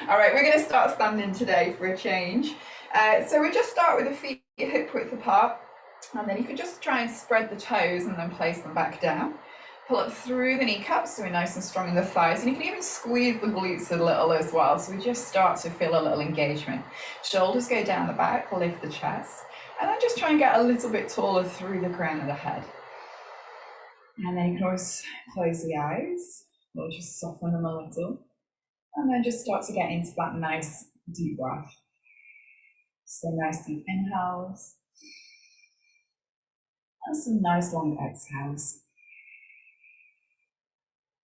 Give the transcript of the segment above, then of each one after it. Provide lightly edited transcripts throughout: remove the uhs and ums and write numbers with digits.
All right, we're going to start standing today for a change. So we just start with the feet hip width apart, and then you can just try and spread the toes and then place them back down. Pull up through the kneecaps so we're nice and strong in the thighs, and you can even squeeze the glutes a little as well, so we just start to feel a little engagement. Shoulders go down the back, lift the chest, and then just try and get a little bit taller through the crown of the head. And then you can always close the eyes or just soften them a little, and then just start to get into that nice deep breath. So nice deep inhales and some nice long exhales.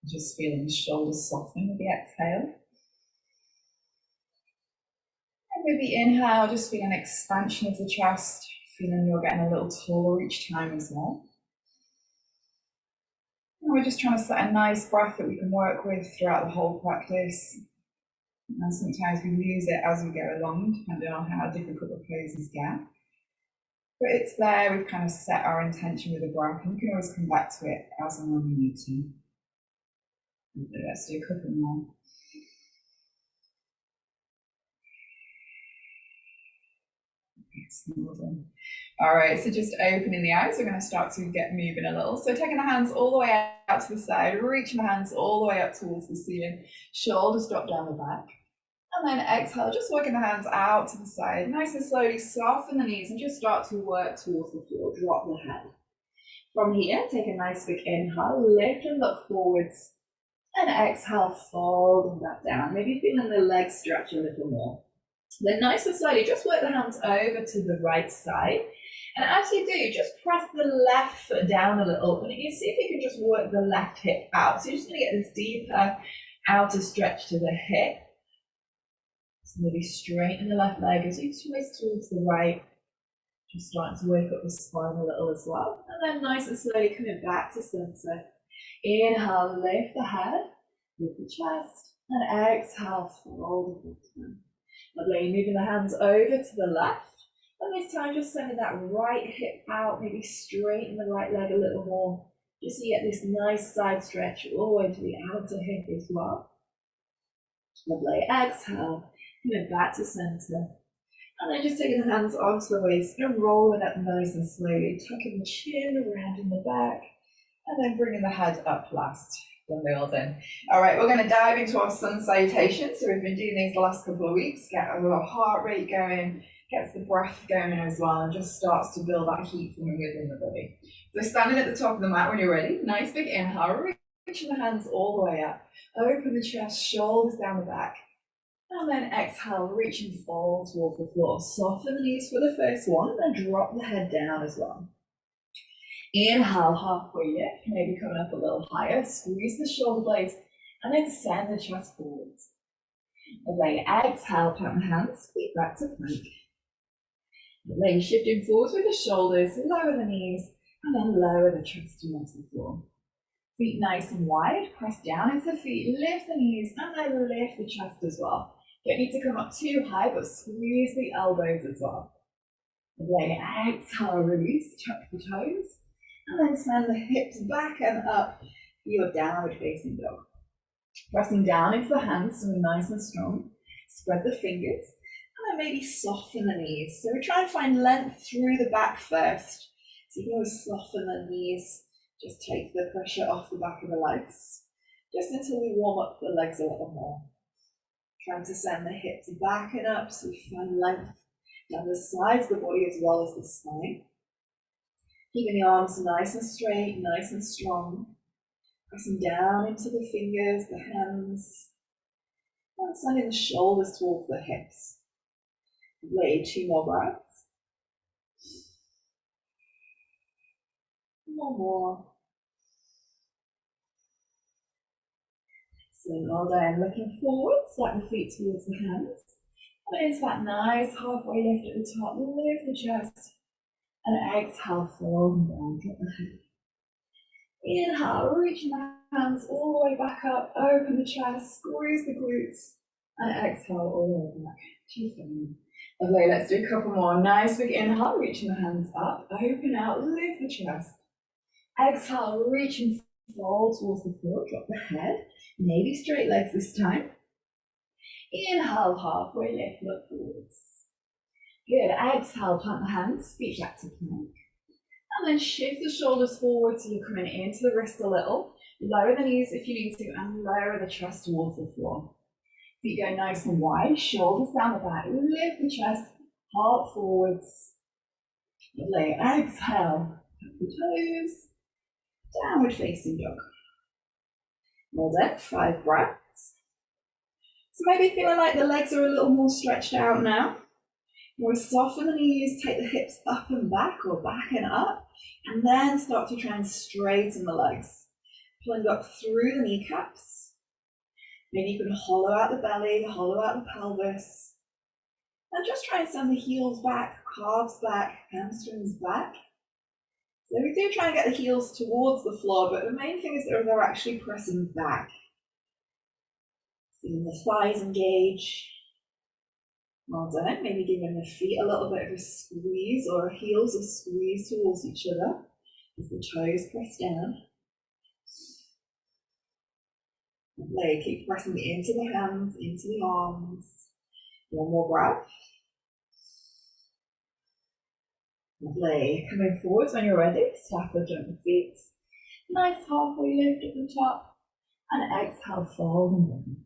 Just feeling the shoulders soften with the exhale. And with the inhale, just feel an expansion of the chest, feeling you're getting a little taller each time as well. And we're just trying to set a nice breath that we can work with throughout the whole practice. And sometimes we lose it as we go along, depending on how difficult the poses get. But it's there, we've kind of set our intention with the breath, and we can always come back to it as and when we need to. Let's do a couple more. All right, so just opening the eyes, we're going to start to get moving a little. So taking the hands all the way out to the side, reaching the hands all the way up towards the ceiling, shoulders drop down the back. And then exhale, just working the hands out to the side, nice and slowly soften the knees and just start to work towards the floor, drop the head. From here, take a nice big inhale, lift and look forwards. And exhale, fold them back down. Maybe feeling the legs stretch a little more. Then nice and slowly, just work the hands over to the right side. And as you do, just press the left foot down a little. And you see if you can just work the left hip out. So you're just going to get this deeper outer stretch to the hip. So maybe straighten the left leg as you twist towards the right. Just starting to wake up the spine a little as well. And then nice and slowly coming back to center. Inhale, lift the head, lift the chest, and exhale, fold the bottom. Lovely, moving the hands over to the left, and this time just sending that right hip out, maybe straighten the right leg a little more, just so you get this nice side stretch all the way to the outer hip as well. Lovely, exhale, coming back to center, and then just taking the hands onto the waist and rolling up nice and slowly, tucking the chin around in the back, and then bringing the head up last. When all done. All right, we're going to dive into our Sun Salutations. So we've been doing these the last couple of weeks, get a little heart rate going, gets the breath going as well, and just starts to build that heat from within the body. So standing at the top of the mat when you're ready, nice big inhale, reaching the hands all the way up, open the chest, shoulders down the back, and then exhale, reach and fold towards the floor. Soften the knees for the first one, and drop the head down as well. Inhale, halfway lift, maybe coming up a little higher, squeeze the shoulder blades, and then send the chest forwards. Lovely, exhale, plant the hands, feet back to plank. Lovely, shifting forwards with the shoulders, lower the knees, and then lower the chest towards the floor. Feet nice and wide, press down into the feet, lift the knees, and then lift the chest as well. Don't need to come up too high, but squeeze the elbows as well. Lovely, exhale, release, tuck the toes. And then send the hips back and up for your downward facing dog. Pressing down into the hands so we're nice and strong. Spread the fingers and then maybe soften the knees. So we're trying to find length through the back first. So you can always soften the knees, just take the pressure off the back of the legs, just until we warm up the legs a little more. Trying to send the hips back and up so we find length down the sides of the body as well as the spine. Keeping the arms nice and straight, nice and strong. Pressing down into the fingers, the hands. And sending the shoulders towards the hips. Lovely, 2 more breaths. One more. So well done. Looking forward, slide the feet towards the hands. And into that nice halfway lift at the top. Lift the chest. And exhale, fold down, drop the head. Inhale, reaching the hands all the way back up, open the chest, squeeze the glutes, and exhale all the way back. Cheers, lovely, let's do a couple more. Nice big inhale, reaching the hands up, open out, lift the chest. Exhale, reach and fold towards the floor, drop the head, maybe straight legs this time. Inhale, halfway lift, look forwards. Good, exhale, plant the hands, feet back to plank. And then shift the shoulders forward so you're coming into the wrist a little. Lower the knees if you need to, and lower the chest towards the floor. Feet go nice and wide, shoulders down the back, lift the chest, heart forwards. Lovely, exhale, tap the toes, downward facing dog. Well done, 5 breaths. So maybe feeling like the legs are a little more stretched out now. We'll soften the knees, take the hips up and back or back and up, and then start to try and straighten the legs. Pulling up through the kneecaps. Maybe you can hollow out the belly, hollow out the pelvis. And just try and send the heels back, calves back, hamstrings back. So we do try and get the heels towards the floor, but the main thing is that they're actually pressing back. Feeling the thighs engage. Well done. Maybe giving the feet a little bit of a squeeze or heels a squeeze towards each other as the toes press down. Lovely. Keep pressing into the hands, into the arms. One more breath. Lovely. Coming forwards when you're ready. Step or jump the feet. Nice halfway lift at the top. And exhale, fold and down.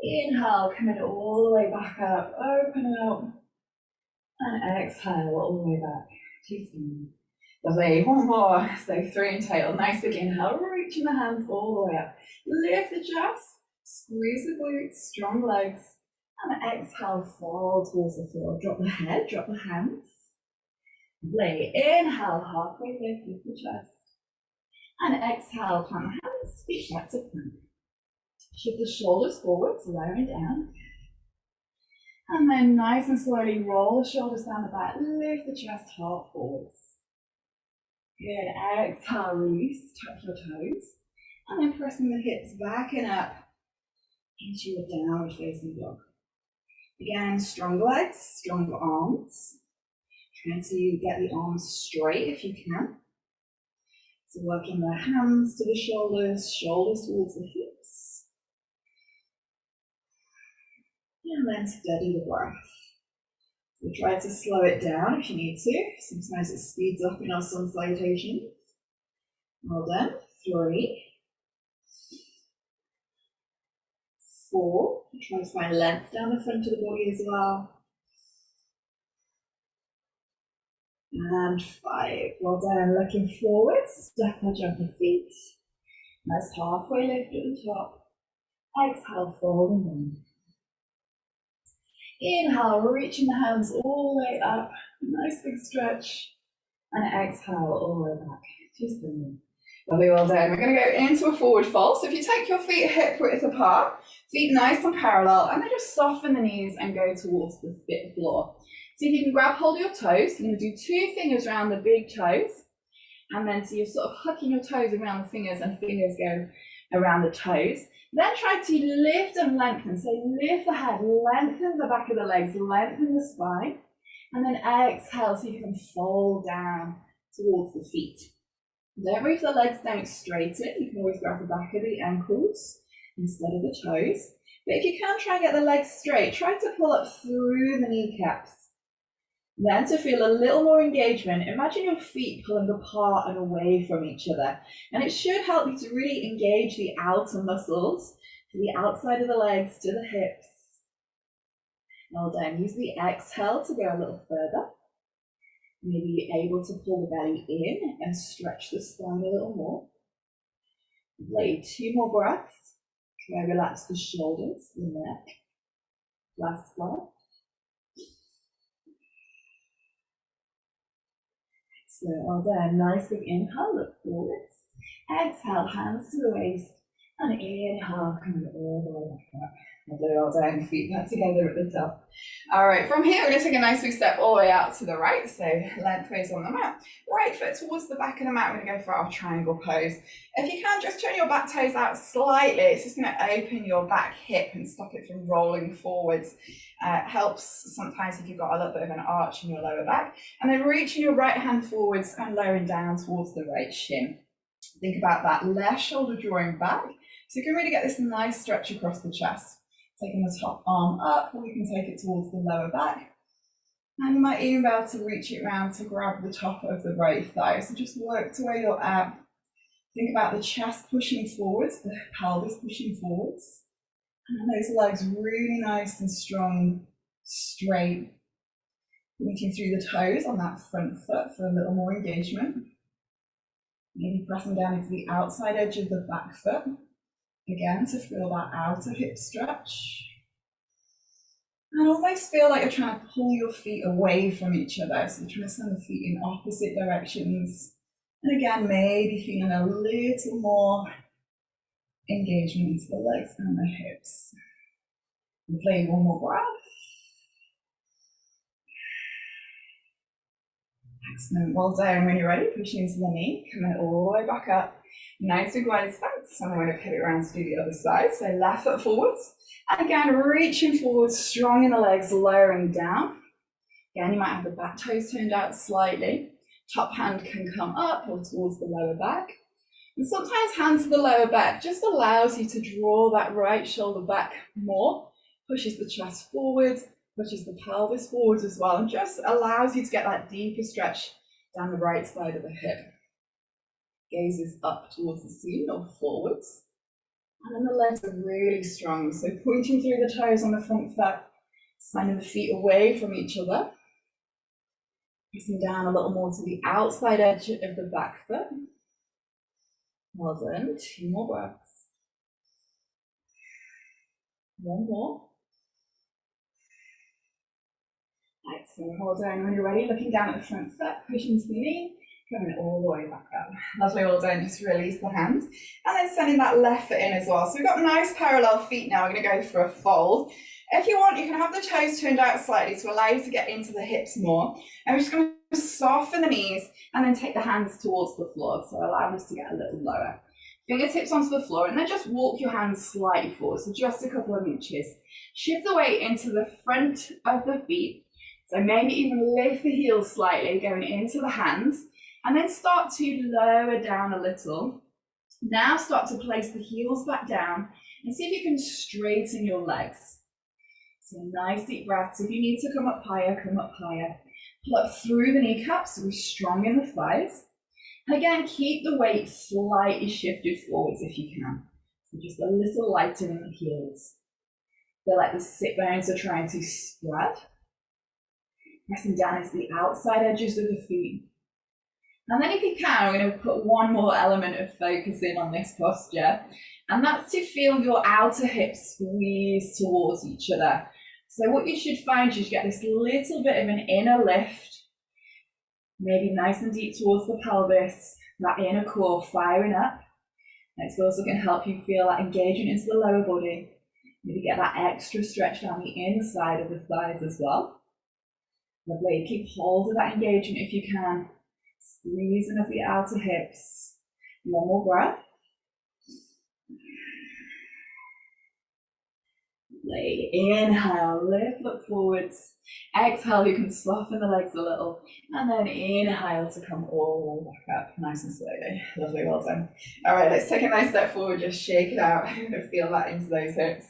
Inhale, coming all the way back up, open up, and exhale all the way back to center. Lovely, one more, so 3 in total. Nice big inhale, reaching the hands all the way up. Lift the chest, squeeze the glutes, strong legs, and exhale, fall towards the floor. Drop the head, drop the hands. Lovely, inhale, halfway lift the chest, and exhale, plant the hands, feet back to plank. Shift the shoulders forward, lowering down. And then nice and slowly roll the shoulders down the back, lift the chest, heart forwards. Good, exhale, release, touch your toes. And then pressing the hips back and up into your downward facing dog. Again, strong legs, strong arms. Trying to get the arms straight if you can. So working the hands to the shoulders, shoulders towards the hips. And then steady the breath. So try to slow it down if you need to. Sometimes it speeds up in our Sun Salutations. Well done. 3, 4. Try to find length down the front of the body as well. And 5. Well done. Looking forward. Step or jump the feet. Nice halfway lift at the top. Exhale, fold and down. Inhale, reaching the hands all the way up, nice big stretch, and exhale all the way back to center. Lovely, well done. We're going to go into a forward fold. So if you take your feet hip width apart, feet nice and parallel, and then just soften the knees and go towards the floor. See if you can grab hold of your toes. You're going to do 2 fingers around the big toes, and then so you're sort of hooking your toes around the fingers, and fingers go around the toes. Then try to lift and lengthen. So lift the head, lengthen the back of the legs, lengthen the spine, and then exhale so you can fold down towards the feet. Don't move the legs, don't straighten. You can always grab the back of the ankles instead of the toes. But if you can try and get the legs straight, try to pull up through the kneecaps. Then to feel a little more engagement, imagine your feet pulling apart and away from each other. And it should help you to really engage the outer muscles, to the outside of the legs, to the hips. Well done. Use the exhale to go a little further. Maybe you're able to pull the belly in and stretch the spine a little more. Lovely. 2 more breaths. Try to relax the shoulders, the neck. Last breath. So well done. Nice big inhale, look forwards. Exhale, hands to the waist. And inhale, coming all the way back up. Lovely, well done. Feet back together at the top. All right, from here, we're going to take a nice big step all the way out to the right. So lengthways on the mat. Right foot towards the back of the mat. We're going to go for our triangle pose. If you can, just turn your back toes out slightly. It's just going to open your back hip and stop it from rolling forwards. Helps sometimes if you've got a little bit of an arch in your lower back. And then reaching your right hand forwards and lowering down towards the right shin. Think about that left shoulder drawing back. So you can really get this nice stretch across the chest. Taking the top arm up, or you can take it towards the lower back. And you might even be able to reach it around to grab the top of the right thigh. So just work to where you're at. Think about the chest pushing forwards, the pelvis pushing forwards. And those legs really nice and strong, straight. Reaching through the toes on that front foot for a little more engagement. Maybe pressing down into the outside edge of the back foot. Again, to feel that outer hip stretch. And almost feel like you're trying to pull your feet away from each other. So you're trying to send the feet in opposite directions. And again, maybe feeling a little more engagement into the legs and the hips. And play one more breath. Excellent. Well done. When you're ready, push into the knee, coming all the way back up. Nice big wide stance. And I'm going to pivot around to do the other side. So left foot forwards. And again, reaching forwards, strong in the legs, lowering down. Again, you might have the back toes turned out slightly. Top hand can come up or towards the lower back. And sometimes hands to the lower back just allows you to draw that right shoulder back more, pushes the chest forward, pushes the pelvis forwards as well, and just allows you to get that deeper stretch down the right side of the hip. Gaze is up towards the ceiling or forwards. And then the legs are really strong. So pointing through the toes on the front foot, sending the feet away from each other. Pressing down a little more to the outside edge of the back foot. Well done. 2 more breaths. 1 more. Excellent. Hold on. When you're ready, looking down at the front foot, pushing to the knee, coming all the way back up. Lovely. Well done. Just release the hands. And then sending that left foot in as well. So we've got nice parallel feet now. We're going to go for a fold. If you want, you can have the toes turned out slightly to allow you to get into the hips more. And we're just going to soften the knees and then take the hands towards the floor. So allow us to get a little lower. Fingertips onto the floor, and then just walk your hands slightly forward, so just a couple of inches. Shift the weight into the front of the feet. So maybe even lift the heels slightly, going into the hands, and then start to lower down a little. Now start to place the heels back down, and see if you can straighten your legs. So nice deep breaths. If you need to come up higher, come up higher. Pull up through the kneecaps, so we're strong in the thighs. And again, keep the weight slightly shifted forwards if you can. So just a little lighter in the heels. Feel like the sit bones are trying to spread. Pressing down into the outside edges of the feet. And then if you can, we're going to put one more element of focus in on this posture. And that's to feel your outer hips squeeze towards each other. So what you should find is you get this little bit of an inner lift. Maybe nice and deep towards the pelvis, that inner core firing up. It's also going to help you feel that engagement into the lower body. Maybe get that extra stretch down the inside of the thighs as well. Lovely. Keep hold of that engagement if you can. Squeezing of the outer hips. 1 more breath. Lovely. Inhale, lift, look forwards. Exhale, you can soften the legs a little. And then inhale to come all the way back up, nice and slowly. Lovely, well done. All right, let's take a nice step forward, just shake it out. Feel that into those hips.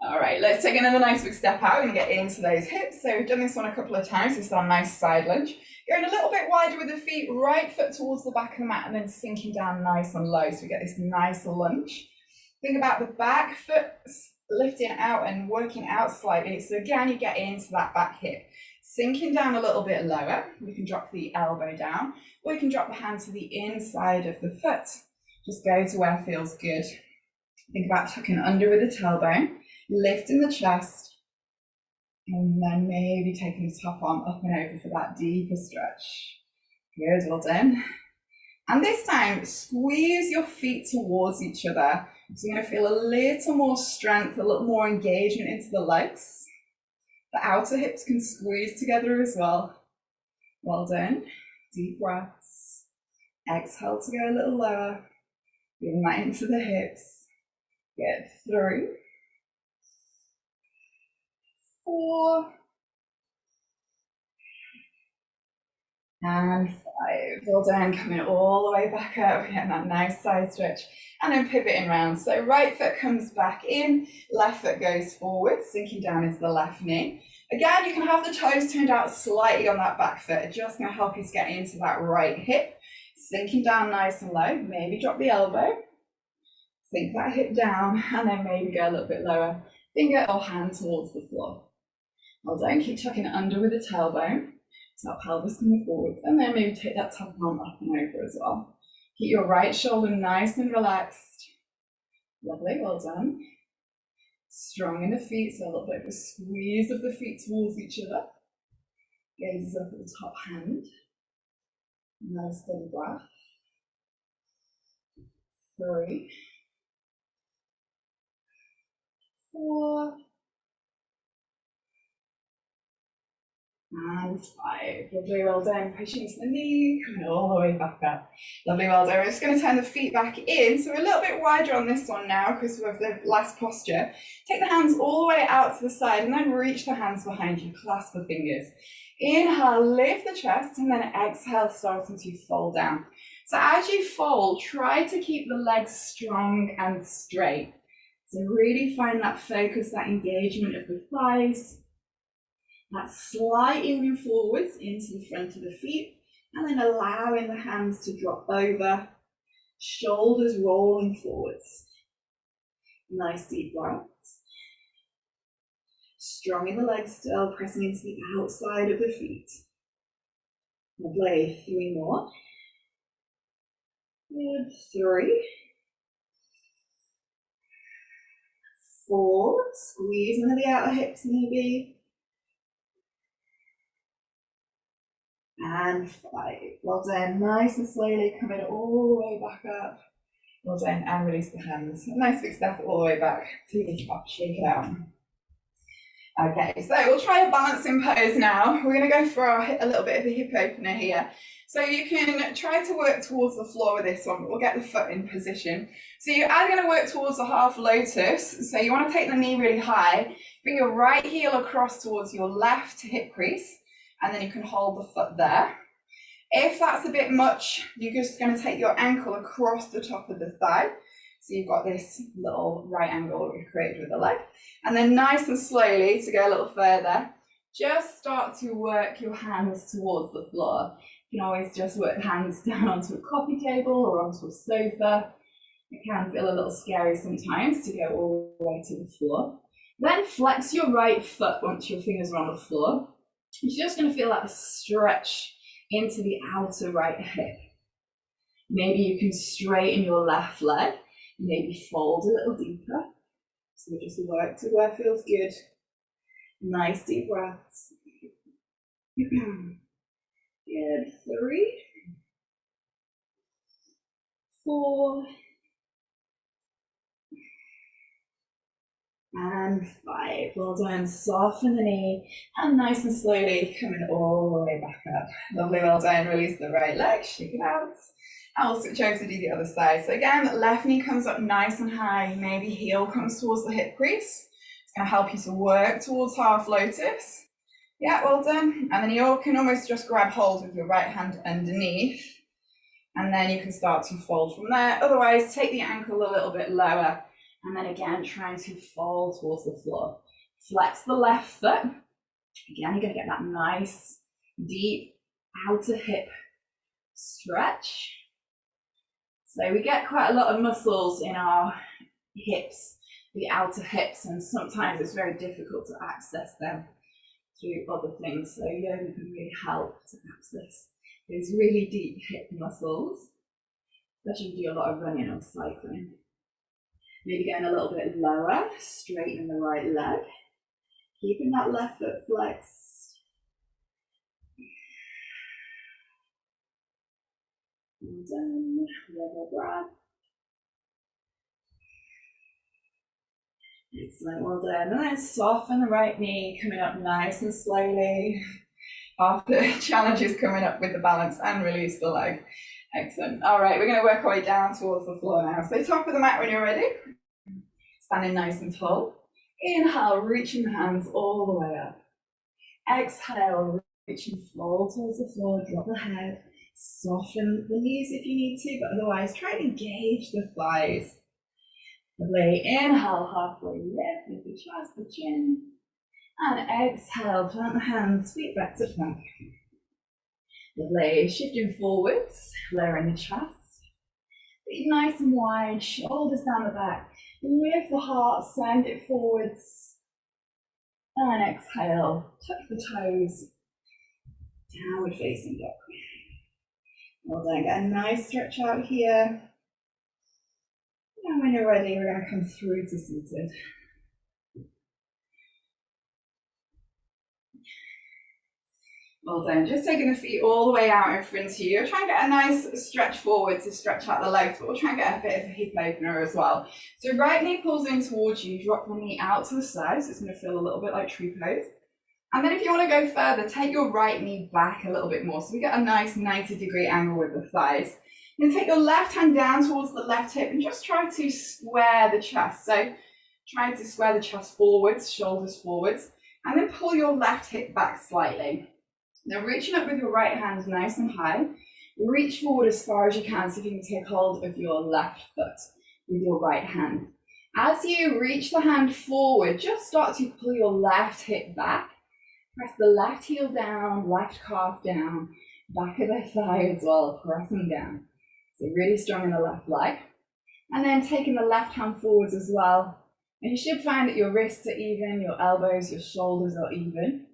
All right, let's take another nice big step out. We're going to get into those hips. So we've done this one a couple of times. This is our nice side lunge. Going a little bit wider with the feet, right foot towards the back of the mat and then sinking down nice and low. So we get this nice lunge. Think about the back foot lifting out and working out slightly. So again, you get into that back hip. Sinking down a little bit lower. We can drop the elbow down, or you can drop the hand to the inside of the foot. Just go to where feels good. Think about tucking under with the tailbone, lifting the chest, and then maybe taking the top arm up and over for that deeper stretch. Good, well done. And this time, squeeze your feet towards each other. So you're going to feel a little more strength, a little more engagement into the legs. The outer hips can squeeze together as well. Well done. Deep breaths. Exhale to go a little lower. Bring that into the hips. Get 3, 4, And 5. Well done. Coming all the way back up, getting that nice side stretch. And then pivoting round. So right foot comes back in, left foot goes forward, sinking down into the left knee. Again, you can have the toes turned out slightly on that back foot. It's just going to help you to get into that right hip. Sinking down nice and low. Maybe drop the elbow. Sink that hip down, and then maybe go a little bit lower. Finger or hand towards the floor. Well done. Keep tucking it under with the tailbone. So that pelvis coming forward. And then maybe take that top arm up and over as well. Keep your right shoulder nice and relaxed. Lovely, well done. Strong in the feet, so a little bit of a squeeze of the feet towards each other. Gazes up at the top hand. Nice steady breath. 3, 4, and 5. Lovely, well done. Pushing to the knee, coming all the way back up. Lovely, well done. We're just going to turn the feet back in. So we're a little bit wider on this one now because of the last posture. Take the hands all the way out to the side and then reach the hands behind you. Clasp the fingers. Inhale, lift the chest, and then exhale, starting to fold down. So as you fold, try to keep the legs strong and straight. So really find that focus, that engagement of the thighs. That slightly moving forwards into the front of the feet, and then allowing the hands to drop over, shoulders rolling forwards. Nice deep breaths. Strong in the legs still, pressing into the outside of the feet. Lovely, 3 more. Good, 3. 4, squeeze into the outer hips maybe. And 5. Well done. Nice and slowly coming all the way back up. Well done. And release the hands. Nice big step all the way back. Take it up, shake it out. Okay, so we'll try a balancing pose now. We're going to go for a little bit of a hip opener here. So you can try to work towards the floor with this one, but we'll get the foot in position. So you're either going to work towards the half lotus. So you want to take the knee really high, bring your right heel across towards your left hip crease, and then you can hold the foot there. If that's a bit much, you're just going to take your ankle across the top of the thigh. So you've got this little right angle that we've created with the leg. And then nice and slowly, to go a little further, just start to work your hands towards the floor. You can always just work the hands down onto a coffee table or onto a sofa. It can feel a little scary sometimes to go all the way to the floor. Then flex your right foot once your fingers are on the floor. You're just going to feel that stretch into the outer right hip. Maybe you can straighten your left leg, maybe fold a little deeper. So we just work to where it feels good. Nice deep breaths. Good. 3, 4, and 5. Well done. Soften the knee and nice and slowly coming all the way back up. Lovely, well done. Release the right leg, shake it out. And we'll switch over to do the other side. So again, left knee comes up nice and high. Maybe heel comes towards the hip crease. It's going to help you to work towards half lotus. Yeah, well done. And then you can almost just grab hold with your right hand underneath. And then you can start to fold from there. Otherwise, take the ankle a little bit lower. And then again, trying to fold towards the floor. Flex the left foot. Again, you're going to get that nice, deep outer hip stretch. So we get quite a lot of muscles in our hips, the outer hips, and sometimes it's very difficult to access them through other things. So yoga can really help to access those really deep hip muscles, especially if you do a lot of running or cycling. Maybe going a little bit lower, straighten the right leg, keeping that left foot flexed. And done. Level breath. Excellent, well done. And then soften the right knee, coming up nice and slowly. After challenges coming up with the balance, and release the leg. Excellent. All right, we're going to work our way down towards the floor now. So top of the mat when you're ready. Standing nice and tall. Inhale, reaching the hands all the way up. Exhale, reach and fall towards the floor, drop the head, soften the knees if you need to, but otherwise try and engage the thighs. Lovely. Inhale, halfway lift with the chest, the chin. And exhale, plant the hands, feet back to plank. Lovely. Shifting forwards, lowering the chest. Feet nice and wide, shoulders down the back. Lift the heart, send it forwards. And exhale, tuck the toes. Downward facing dog. Well done. Get a nice stretch out here. And when you're ready, we're going to come through to seated. Well done. Just taking the feet all the way out in front of you. Try and get a nice stretch forward to stretch out the legs, but we'll try and get a bit of a hip opener as well. So right knee pulls in towards you, drop the knee out to the side, so it's going to feel a little bit like tree pose. And then if you want to go further, take your right knee back a little bit more, so we get a nice 90-degree angle with the thighs. Then take your left hand down towards the left hip and just try to square the chest. So trying to square the chest forwards, shoulders forwards, and then pull your left hip back slightly. Now reaching up with your right hand nice and high, reach forward as far as you can so you can take hold of your left foot with your right hand. As you reach the hand forward, just start to pull your left hip back. Press the left heel down, left calf down, back of the thigh as well, pressing down. So really strong in the left leg. And then taking the left hand forwards as well. And you should find that your wrists are even, your elbows, your shoulders are even.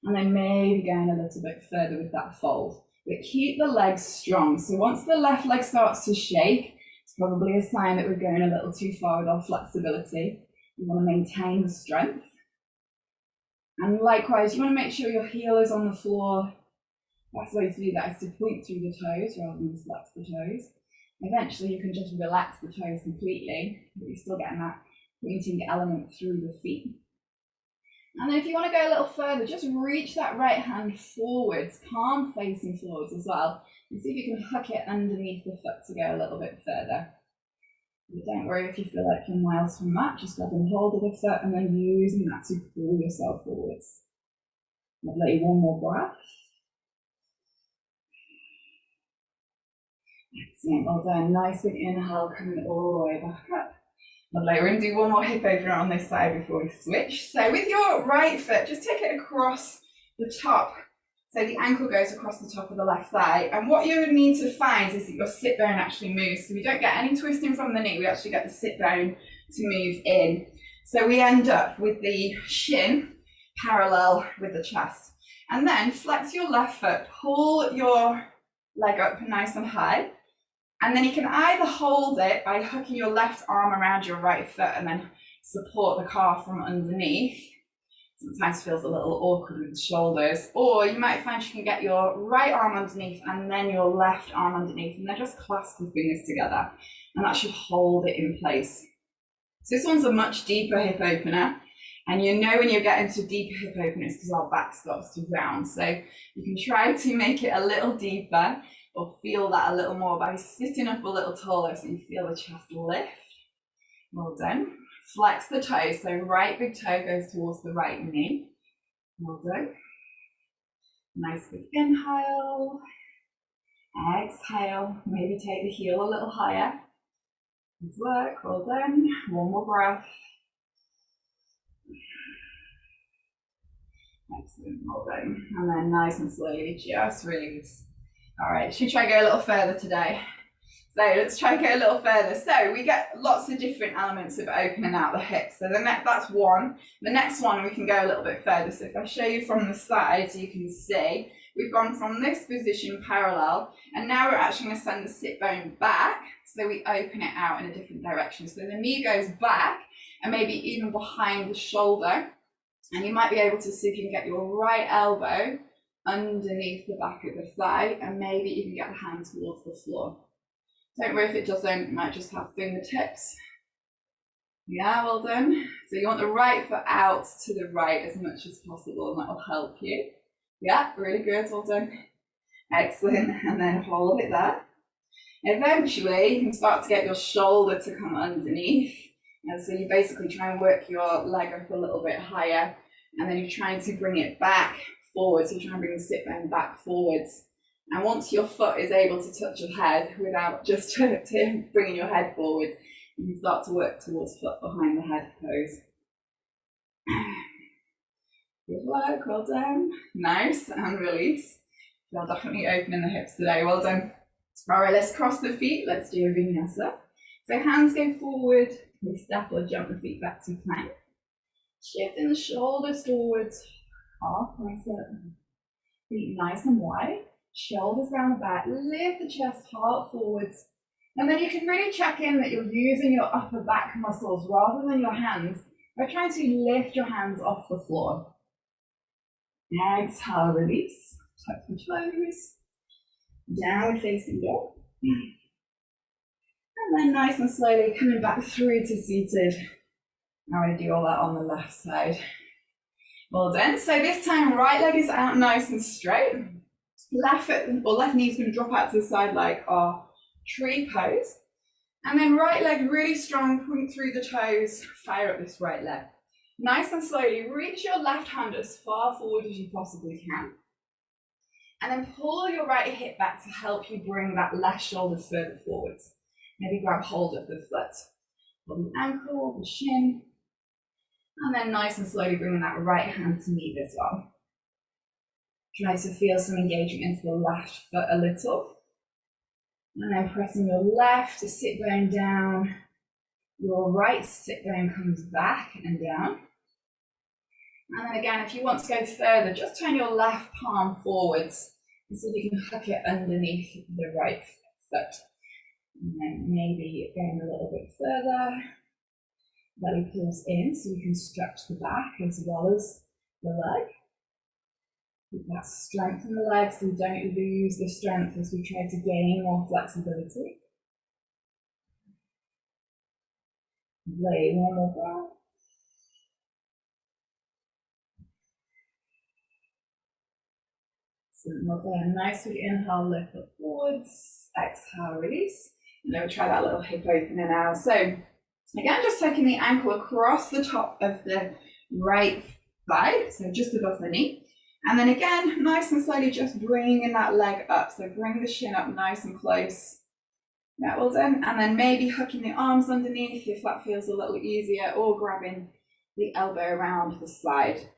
And then maybe going a little bit further with that fold. But keep the legs strong. So once the left leg starts to shake, it's probably a sign that we're going a little too far with our flexibility. You want to maintain the strength. And likewise, you want to make sure your heel is on the floor. Best way to do that is to point through the toes rather than flex the toes. Eventually, you can just relax the toes completely, but you're still getting that pointing element through the feet. And then if you want to go a little further, just reach that right hand forwards, palm facing forwards as well, and see if you can hook it underneath the foot to go a little bit further. But don't worry if you feel like you're miles from that, just grab and hold of the foot and then using that to pull yourself forwards. Lovely, one more breath. Excellent, well done. Nice big inhale coming all the way back up. Lovely, we're going to do one more hip opener on this side before we switch. So with your right foot, just take it across the top. So the ankle goes across the top of the left thigh. And what you need to find is that your sit bone actually moves. So we don't get any twisting from the knee, we actually get the sit bone to move in. So we end up with the shin parallel with the chest. And then flex your left foot, pull your leg up nice and high. And then you can either hold it by hooking your left arm around your right foot and then support the calf from underneath. Sometimes feels a little awkward with the shoulders. Or you might find you can get your right arm underneath and then your left arm underneath, and then just clasp the fingers together. And that should hold it in place. So this one's a much deeper hip opener. And you know when you're getting to deeper hip openers because our back starts to round. So you can try to make it a little deeper, or feel that a little more by sitting up a little taller so you feel the chest lift. Well done. Flex the toes, so right big toe goes towards the right knee. Well done. Nice big inhale. Exhale, maybe take the heel a little higher. Good work, well done. One more breath. Excellent, well done. And then nice and slowly, just release. All right, should we try and go a little further today? So let's try and go a little further. So we get lots of different elements of opening out the hips. So that's one. The next one, we can go a little bit further. So if I show you from the side, so you can see, we've gone from this position parallel, and now we're actually going to send the sit bone back, so we open it out in a different direction. So the knee goes back, and maybe even behind the shoulder, and you might be able to see if you can get your right elbow underneath the back of the thigh, and maybe even get the hand towards the floor. Don't worry if it doesn't, you might just have fingertips. Yeah, well done. So you want the right foot out to the right as much as possible, and that will help you. Yeah, really good, well done. Excellent, and then hold it there. Eventually, you can start to get your shoulder to come underneath. And so you basically try and work your leg up a little bit higher, and then you're trying to bring it back forward. So you try and bring the sit bone back forwards. And once your foot is able to touch your head without just bringing your head forward, you can start to work towards foot behind the head pose. Good work, well done. Nice, and release. You're definitely opening the hips today, well done. All right, let's cross the feet. Let's do a vinyasa. So hands go forward, we step or jump the feet back to plank. Shifting the shoulders towards half, feet nice and wide. Shoulders down the back, lift the chest, heart forwards. And then you can really check in that you're using your upper back muscles rather than your hands by trying to lift your hands off the floor. Exhale, release, tuck the toes, downward facing dog. And then nice and slowly coming back through to seated. Now I do all that on the left side. Well done. So this time, right leg is out nice and straight. Left foot or left knee is going to drop out to the side like our tree pose. And then right leg really strong, point through the toes, fire up this right leg. Nice and slowly, reach your left hand as far forward as you possibly can. And then pull your right hip back to help you bring that left shoulder further forwards. Maybe grab hold of the foot, or the ankle, the shin. And then nice and slowly bringing that right hand to meet as well. Try to feel some engagement into the left foot a little. And then pressing your left to sit bone down. Your right sit bone comes back and down. And then again, if you want to go further, just turn your left palm forwards and see if you can hook it underneath the right foot. And then maybe going a little bit further. Belly pulls in so you can stretch the back as well as the leg. Keep that strength in the legs so we don't lose the strength as we try to gain more flexibility. Lay one more breath. Well done. Nice with your inhale, lift up forwards. Exhale, release. And then we'll try that little hip opener now. So again, just taking the ankle across the top of the right thigh, so just above the knee. And then again, nice and slowly just bringing that leg up. So bring the shin up nice and close. Yeah, well done. And then maybe hooking the arms underneath if that feels a little easier, or grabbing the elbow around the side.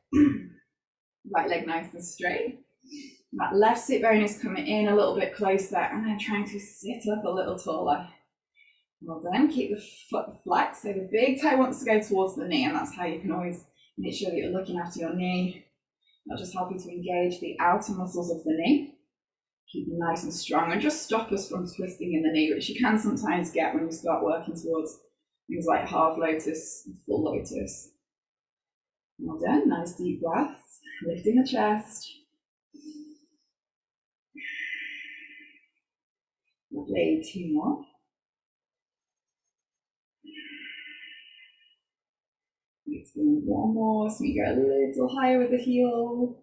Right leg nice and straight. That left sit bone is coming in a little bit closer and then trying to sit up a little taller. Well done. Keep the foot flat. So the big toe wants to go towards the knee, and that's how you can always make sure that you're looking after your knee. That'll just help you to engage the outer muscles of the knee. Keep them nice and strong and just stop us from twisting in the knee, which you can sometimes get when you start working towards things like half lotus and full lotus. Well done. Nice deep breaths. Lifting the chest. Lovely. Two more. Let's do one more. So we go a little higher with the heel.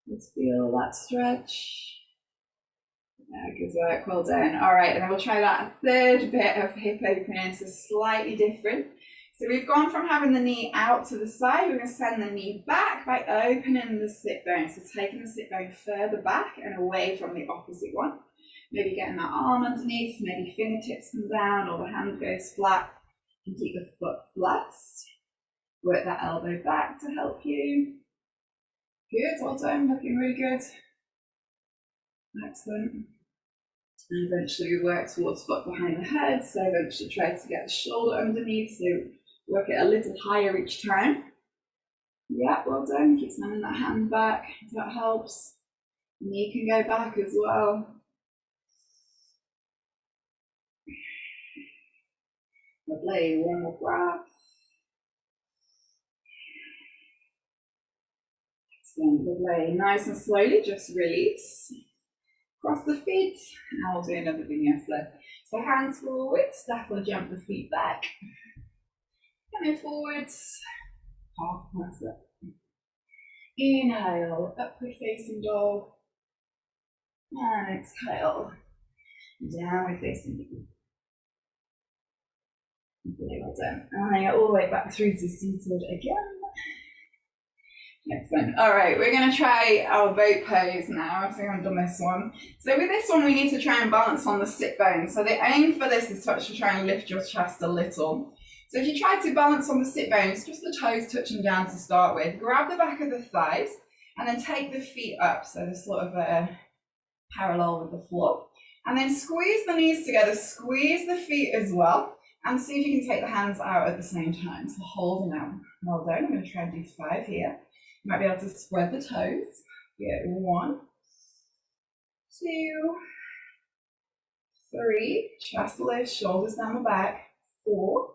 Let's feel that stretch. Yeah, good work. Well done. All right, and then we'll try that third bit of hip opening. So slightly different. So we've gone from having the knee out to the side. We're going to send the knee back by opening the sit bone. So taking the sit bone further back and away from the opposite one. Maybe getting that arm underneath, maybe fingertips come down or the hand goes flat. And keep the foot flat. Work that elbow back to help you. Good, well done, looking really good. Excellent. And eventually we work towards foot behind the head. So eventually try to get the shoulder underneath. So work it a little higher each time. Yeah, well done. Keep sending that hand back if that helps. Knee can go back as well. Lovely, one more breath. Excellent, lovely. Nice and slowly, just release. Cross the feet, and we'll do another vinyasa. So hands forward, step or jump the feet back. Coming forwards, half press up. Inhale, upward facing dog. And exhale, downward facing dog. Really well done. And then all the way back through to seated again. Excellent. All right, we're going to try our boat pose now. I think I've done this one. So with this one, we need to try and balance on the sit bone. So the aim for this is to actually try and lift your chest a little. So if you try to balance on the sit bones, just the toes touching down to start with, grab the back of the thighs and then take the feet up. So they're sort of parallel with the floor. And then squeeze the knees together, squeeze the feet as well, and see if you can take the hands out at the same time. So hold them out. Well done. I'm going to try and do 5 here. You might be able to spread the toes. Good. 1, 2, 3. Chest lift, shoulders down the back. 4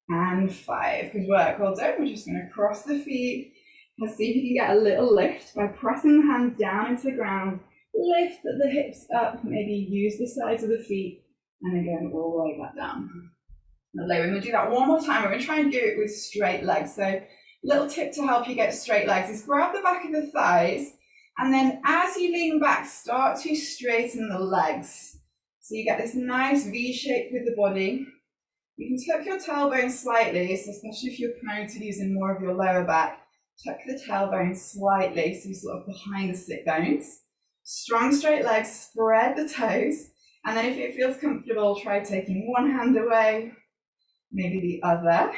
and 5. Good work. Well done. We're just going to cross the feet. Let's see if you can get a little lift by pressing the hands down into the ground. Lift the hips up. Maybe use the sides of the feet, and then going all the way back down. Lovely. We're going to do that one more time. We're going to try and do it with straight legs. So little tip to help you get straight legs is grab the back of the thighs, and then as you lean back, start to straighten the legs. So you get this nice V shape with the body. You can tuck your tailbone slightly, so especially if you're prone to using more of your lower back, tuck the tailbone slightly, so you're sort of behind the sit bones. Strong straight legs, spread the toes, and then if it feels comfortable, try taking one hand away, maybe the other,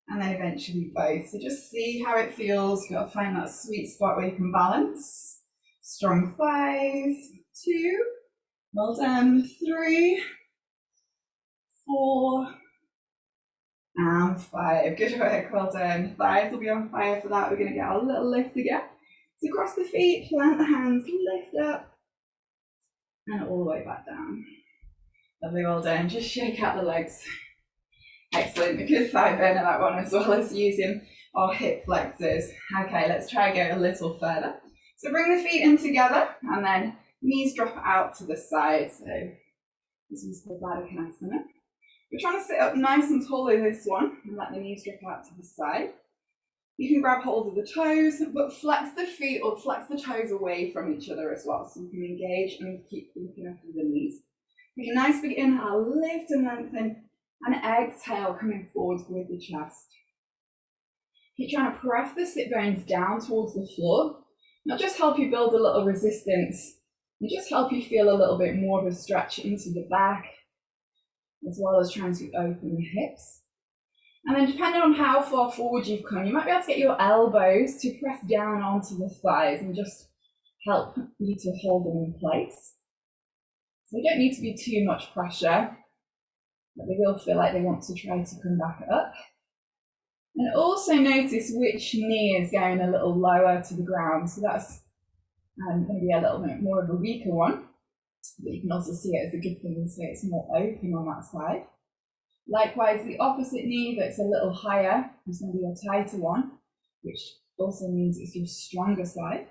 and then eventually both. So just see how it feels. You've got to find that sweet spot where you can balance. Strong thighs. 2. Well done. 3, 4, and 5. Good work. Well done. Thighs will be on fire for that. We're going to get a little lift again. So cross the feet, plant the hands, lift up, and all the way back down. Lovely. Well done. Just shake out the legs. Excellent, a good thigh burn in that one, as well as using our hip flexors. Okay, let's try and go a little further. So bring the feet in together, and then knees drop out to the side. So this one's called Baddha Konasana. We're trying to sit up nice and tall in this one, and let the knees drop out to the side. You can grab hold of the toes, but flex the feet or flex the toes away from each other as well, so you can engage and keep looking after the knees. Take a nice big inhale, lift and lengthen, and exhale, coming forwards with the chest. Keep trying to press the sit bones down towards the floor. Not just help you build a little resistance, and just help you feel a little bit more of a stretch into the back, as well as trying to open the hips. And then depending on how far forward you've come, you might be able to get your elbows to press down onto the thighs and just help you to hold them in place. So you don't need to be too much pressure, but they will feel like they want to try to come back up. And also notice which knee is going a little lower to the ground. So that's going to be a little bit more of a weaker one, but you can also see it as a good thing, so it's more open on that side. Likewise, the opposite knee that's a little higher is going to be a tighter one, which also means it's your stronger side.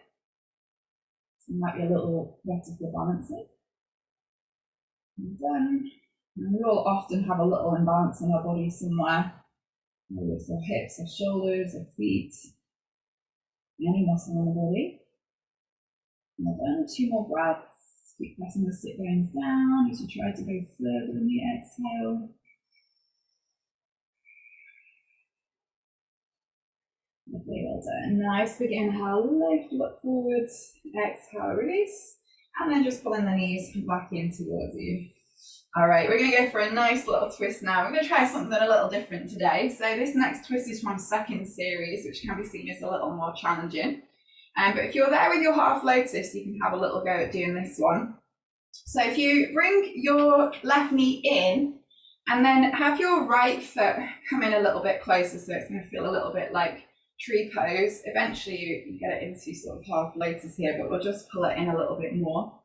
So it might be a little better for balancing. And then, and we all often have a little imbalance in our body somewhere, whether it's our hips, our shoulders, our feet, any muscle in the body. Well done. 2 more breaths. Keep pressing the sit bones down as you try to go further in the exhale. Lovely, well done. Nice big inhale, lift, look forwards, exhale, release, and then just pulling the knees back in towards you. All right, we're going to go for a nice little twist now. We're going to try something a little different today. So this next twist is from second series, which can be seen as a little more challenging. But if you're there with your half lotus, you can have a little go at doing this one. So if you bring your left knee in, and then have your right foot come in a little bit closer, so it's going to feel a little bit like tree pose. Eventually you get it into sort of half lotus here, but we'll just pull it in a little bit more.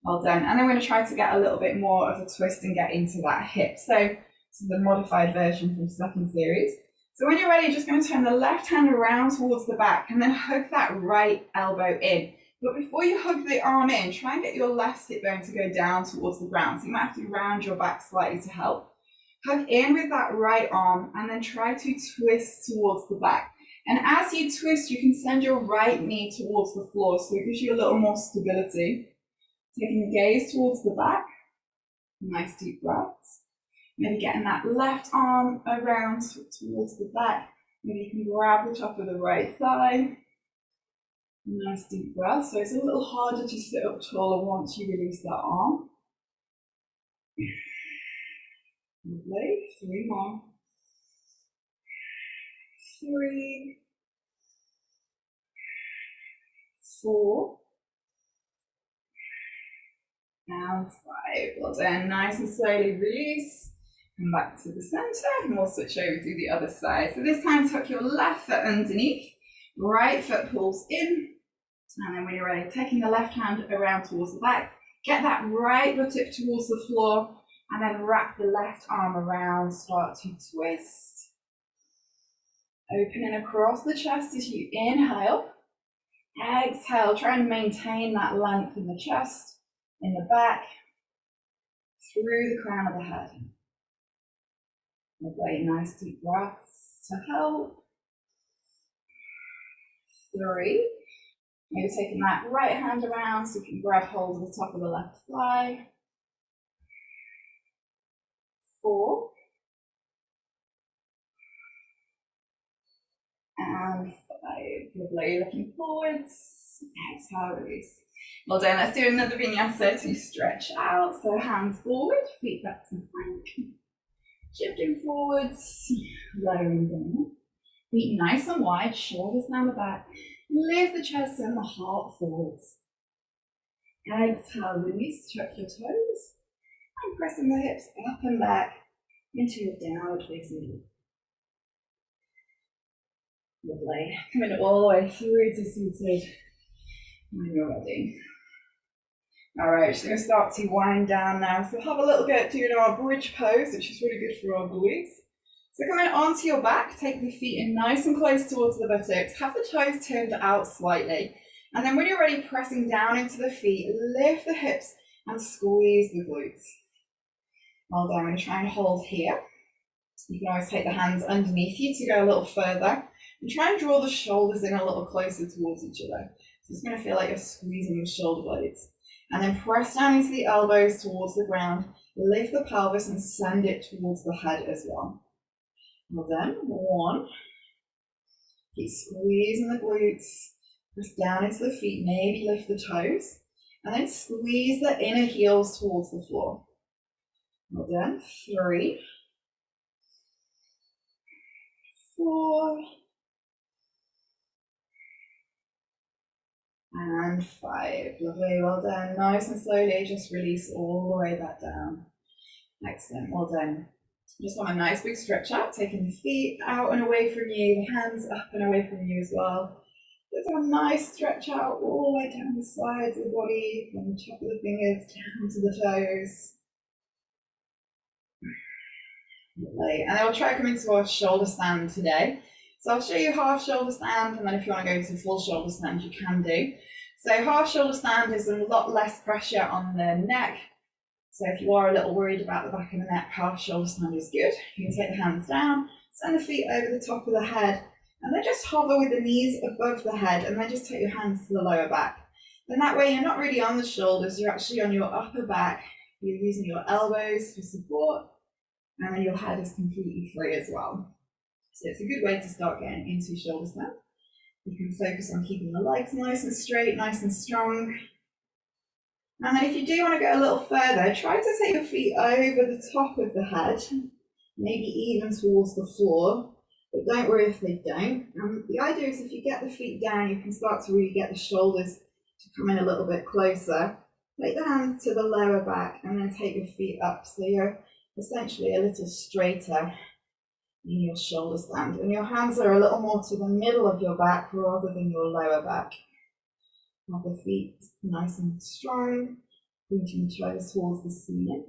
Well done. And then we're going to try to get a little bit more of a twist and get into that hip. So this is the modified version from second series. So when you're ready, you're just going to turn the left hand around towards the back and then hug that right elbow in. But before you hug the arm in, try and get your left sit bone to go down towards the ground. So you might have to round your back slightly to help. Hug in with that right arm and then try to twist towards the back. And as you twist, you can send your right knee towards the floor, so it gives you a little more stability. Taking the gaze towards the back, nice deep breaths. Maybe getting that left arm around towards the back Maybe you can grab the top of the right thigh. Nice deep breath. So it's a little harder to sit up taller once you release that arm. Lovely. 3 more. 3, 4, and 5. Well done. Nice and slowly release. Come back to the center, and we'll switch over to the other side. So this time, tuck your left foot underneath, right foot pulls in, and then when you're ready, taking the left hand around towards the back, get that right buttock towards the floor, and then wrap the left arm around, start to twist. Opening across the chest as you inhale. Exhale, try and maintain that length in the chest, in the back, through the crown of the head. Lovely, nice deep breaths to help. 3. Maybe taking that right hand around so you can grab hold of the top of the left thigh. 4. And 5. Lovely, looking forwards. Exhale, release. Well done, let's do another vinyasa to stretch out. So hands forward, feet back to plank. Shifting forwards, lowering down. Feet nice and wide, shoulders down the back. Lift the chest and the heart forwards. Exhale, release, tuck your toes. And pressing the hips up and back into your downward facing dog. Lovely. Coming all the way through to seated when you're ready. All right, just going to start to wind down now. So have a little bit doing our bridge pose, which is really good for our glutes. So coming onto your back, take the feet in nice and close towards the buttocks. Have the toes turned out slightly. And then when you're ready, pressing down into the feet, lift the hips and squeeze the glutes. Well done. I'm going to try and hold here. You can always take the hands underneath you to go a little further. And try and draw the shoulders in a little closer towards each other. So it's going to feel like you're squeezing the shoulder blades. And then press down into the elbows towards the ground. Lift the pelvis and send it towards the head as well. Well done. 1. Keep squeezing the glutes. Press down into the feet. Maybe lift the toes. And then squeeze the inner heels towards the floor. Well done. 3, 4, and 5. Lovely, well done. Nice and slowly, just release all the way back down. Excellent, well done. Just want a nice big stretch out, taking the feet out and away from you, the hands up and away from you as well. Just have a nice stretch out all the way down the sides of the body, from the top of the fingers down to the toes. Lovely. And then we'll try coming to our shoulder stand today. So I'll show you half shoulder stand, and then if you want to go to full shoulder stand, you can do. So half shoulder stand is a lot less pressure on the neck. So if you are a little worried about the back of the neck, half shoulder stand is good. You can take the hands down, send the feet over the top of the head, and then just hover with the knees above the head, and then just take your hands to the lower back. Then that way you're not really on the shoulders, you're actually on your upper back. You're using your elbows for support, and then your head is completely free as well. So it's a good way to start getting into shoulder stand. You can focus on keeping the legs nice and straight, nice and strong. And then if you do want to go a little further, try to take your feet over the top of the head, maybe even towards the floor, but don't worry if they don't. And the idea is if you get the feet down, you can start to really get the shoulders to come in a little bit closer. Take the hands to the lower back and then take your feet up so you're essentially a little straighter in your shoulder stand, and your hands are a little more to the middle of your back rather than your lower back. Have the feet nice and strong, pointing the toes towards the ceiling,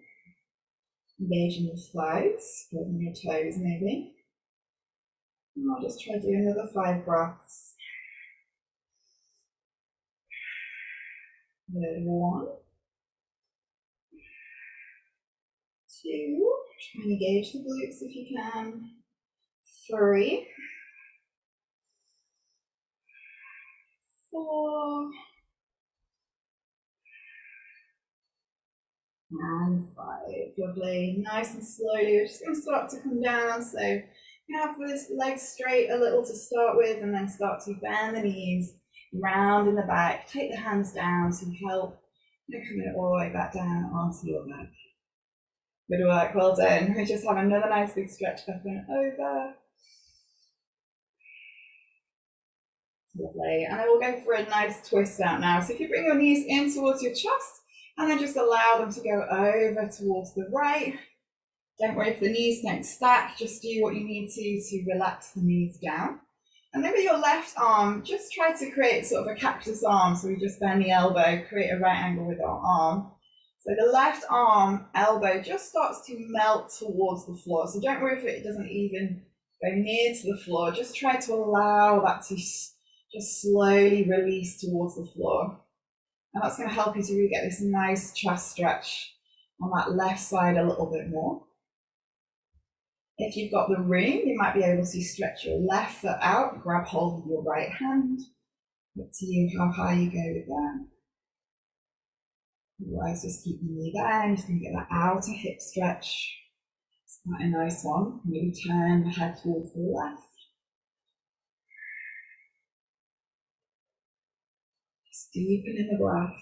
engaging your thighs, spreading your toes maybe. And I'll just try doing another 5 breaths. Good. 1, 2, try and engage the glutes if you can. 3, 4, and 5. Lovely. Nice and slowly, we're just going to start to come down. So You have those legs straight a little to start with, and then start to bend the knees, round in the back. Take the hands down to help coming all the way back down onto your back. Good work, well done. We just have another nice big stretch up and over. Lovely. And then we'll go for a nice twist out now. So if you bring your knees in towards your chest, and then just allow them to go over towards the right. Don't worry if the knees don't stack, just do what you need to relax the knees down. And then with your left arm, just try to create sort of a cactus arm. So we just bend the elbow, create a right angle with our arm. So the left arm, elbow just starts to melt towards the floor. So don't worry if it doesn't even go near to the floor. Just try to allow that to just slowly release towards the floor. And that's going to help you to really get this nice chest stretch on that left side a little bit more. If you've got the room, you might be able to stretch your left foot out, grab hold of your right hand. Up to you how high you go with that. Otherwise, just keep the knee there. I'm just going to get that outer hip stretch. It's quite a nice one. Maybe turn the head towards the left. Just deepen in the breath.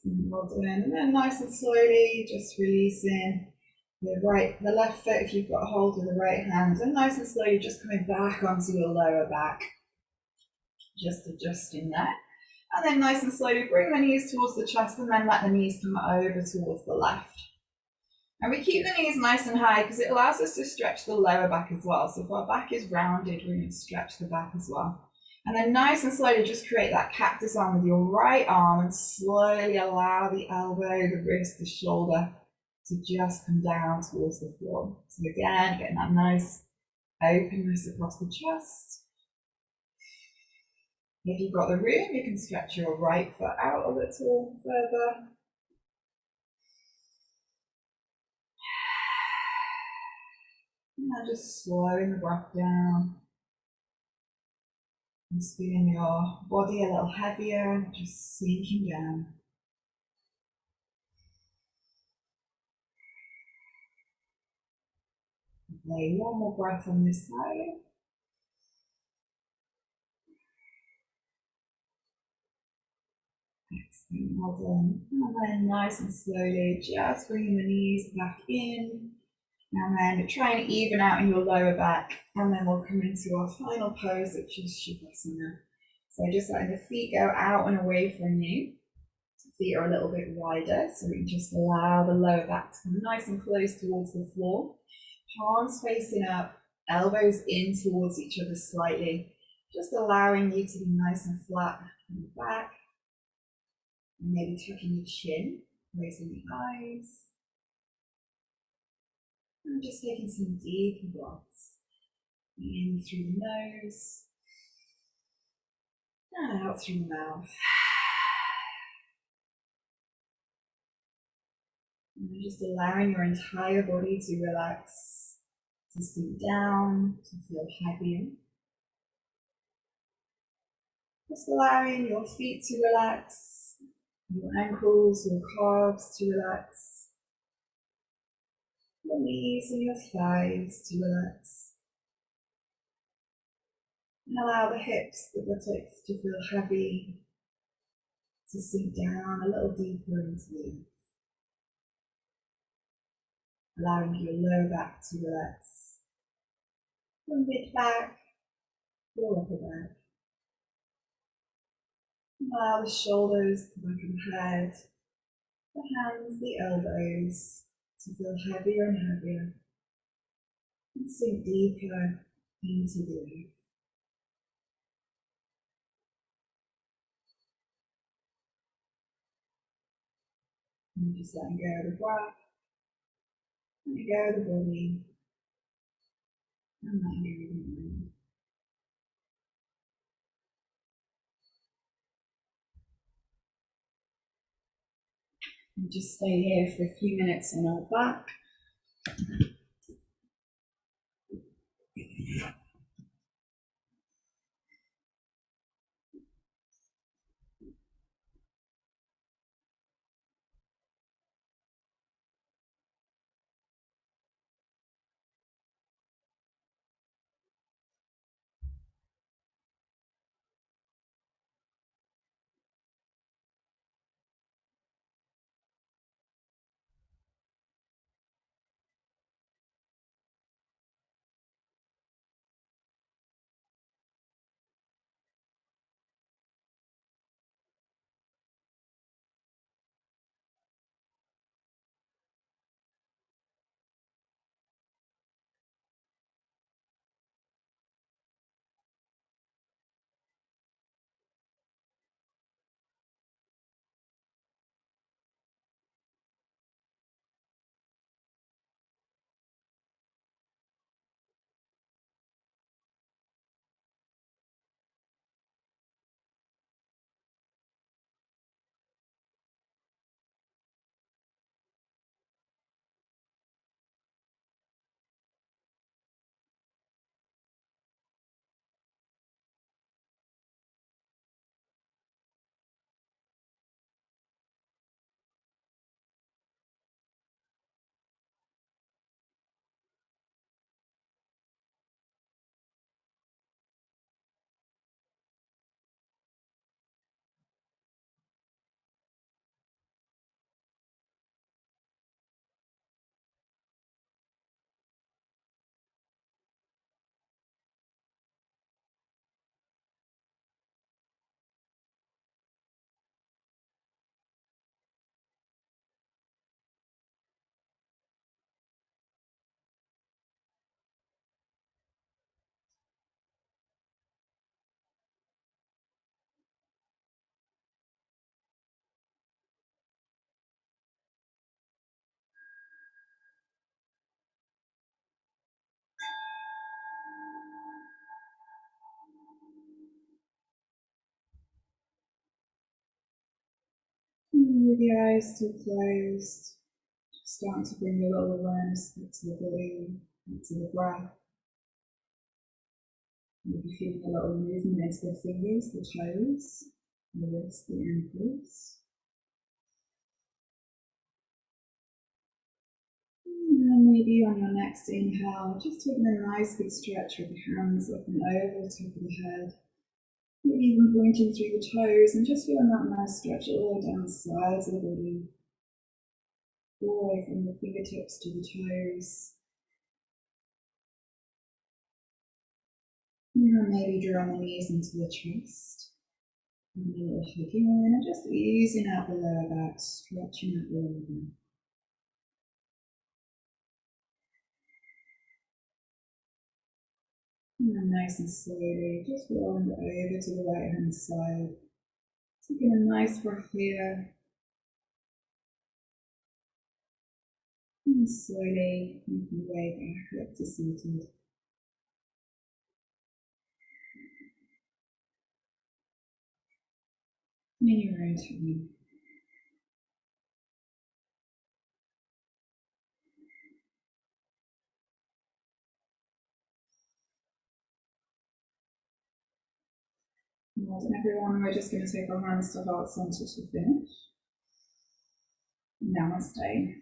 Well done. And then nice and slowly, just releasing the left foot if you've got a hold of the right hand, and nice and slowly just coming back onto your lower back. Just adjusting there. And then nice and slowly bring the knees towards the chest, and then let the knees come over towards the left. And we keep the knees nice and high because it allows us to stretch the lower back as well. So if our back is rounded, we're going to stretch the back as well. And then nice and slowly just create that cactus arm with your right arm, and slowly allow the elbow, the wrist, the shoulder to just come down towards the floor. So again, getting that nice openness across the chest. If you've got the room, you can stretch your right foot out a little further. And then just slowing the breath down. Just feeling your body a little heavier, just sinking down. Lay one more breath on this side. Excellent, well done. And then nice and slowly, just bringing the knees back in. And then try and even out in your lower back. And then we'll come into our final pose, which is Shavasana. So just letting the feet go out and away from you. The feet are a little bit wider, so we can just allow the lower back to come nice and close towards the floor. Palms facing up, elbows in towards each other slightly. Just allowing you to be nice and flat in the back. And maybe tucking your chin, raising the eyes. And just taking some deep breaths. In through the nose. And out through the mouth. And just allowing your entire body to relax, to sink down, to feel heavier. Just allowing your feet to relax, your ankles, your calves to relax, your knees and your thighs to relax. And allow the hips, the buttocks to feel heavy, to sink down a little deeper into the earth. Allowing your lower back to relax, from mid back, your upper back. Allow the shoulders, the back of the head, the hands, the elbows to feel heavier and heavier, and sink deeper into the earth. And just letting go of the breath, letting go of the body, and letting go of the mind. And just stay here for a few minutes on our back. with the eyes still closed, starting to bring your little awareness back to the body, back to the breath. Maybe feeling a little movement into the fingers, the toes, the wrists, the ankles. And maybe on your next inhale, just taking a nice big stretch with the hands up and over the top of the head. Maybe even pointing through the toes and just feeling that nice stretch all the way down the sides of the body. All the way from the fingertips to the toes. And maybe draw the knees into the chest. And a little hug in and just easing out the lower back, stretching out the lower back. And then nice and slowly, just rolling over to the right hand side. Taking a nice breath here. And slowly making your way back up to seated. In your own time. And everyone, we're just going to take our hands to heart center to finish. Namaste.